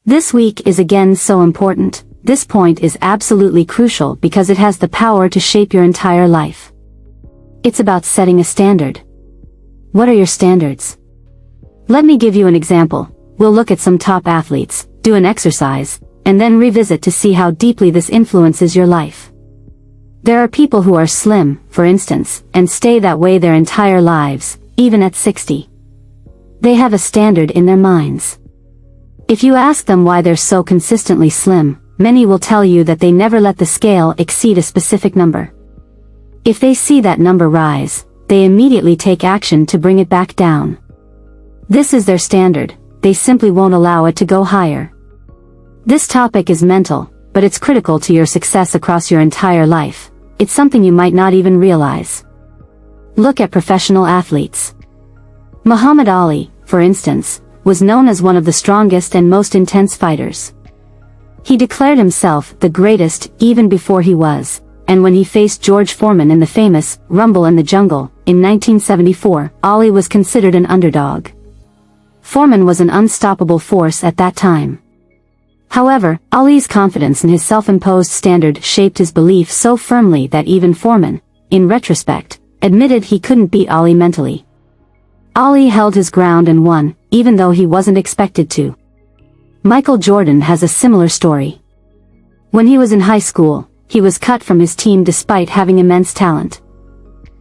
This week is again so important. This point is absolutely crucial because it has the power to shape your entire life. It's about setting a standard. What are your standards? Let me give you an example. We'll look at some top athletes, do an exercise, and then revisit to see how deeply this influences your life. There are people who are slim, for instance, and stay that way their entire lives, even at 60. They have a standard in their minds. If you ask them why they're so consistently slim, many will tell you that they never let the scale exceed a specific number. If they see that number rise, they immediately take action to bring it back down. This is their standard, they simply won't allow it to go higher. This topic is mental, but it's critical to your success across your entire life. It's something you might not even realize. Look at professional athletes. Muhammad Ali, for instance, was known as one of the strongest and most intense fighters. He declared himself the greatest even before he was, and when he faced George Foreman in the famous Rumble in the Jungle in 1974, Ali was considered an underdog. Foreman was an unstoppable force at that time. However, Ali's confidence in his self-imposed standard shaped his belief so firmly that even Foreman, in retrospect, admitted he couldn't beat Ali mentally. Ali held his ground and won, even though he wasn't expected to. Michael Jordan has a similar story. When he was in high school, he was cut from his team despite having immense talent.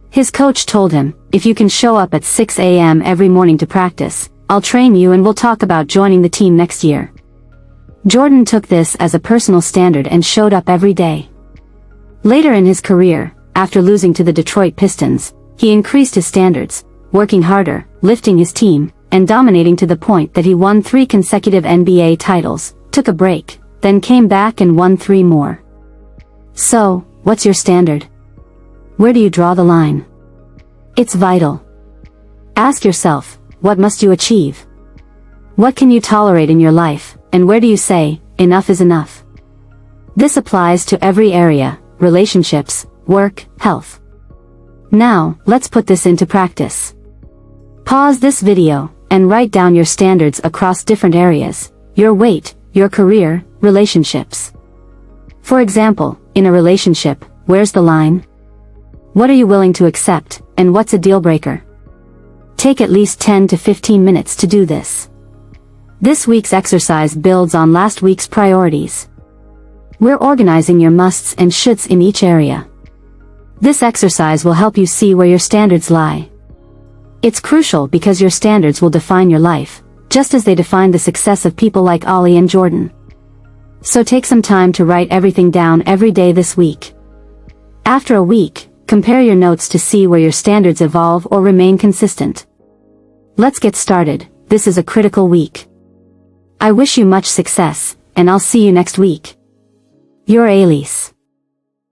His coach told him, "If you can show up at 6 a.m. every morning to practice, I'll train you and we'll talk about joining the team next year." Jordan took this as a personal standard and showed up every day. Later in his career, after losing to the Detroit Pistons, he increased his standards, working harder, lifting his team, and dominating to the point that he won 3 consecutive NBA titles, took a break, then came back and won 3 more. So, what's your standard? Where do you draw the line? It's vital. Ask yourself, what must you achieve? What can you tolerate in your life, and where do you say, enough is enough? This applies to every area, relationships, work, health. Now, let's put this into practice. Pause this video, and write down your standards across different areas, your weight, your career, relationships. For example, in a relationship, where's the line? What are you willing to accept, and what's a deal breaker? Take at least 10 to 15 minutes to do this. This week's exercise builds on last week's priorities. We're organizing your musts and shoulds in each area. This exercise will help you see where your standards lie. It's crucial because your standards will define your life, just as they defined the success of people like Ali and Jordan. So take some time to write everything down every day this week. After a week, compare your notes to see where your standards evolve or remain consistent. Let's get started. This is a critical week. I wish you much success, and I'll see you next week. Your Elise.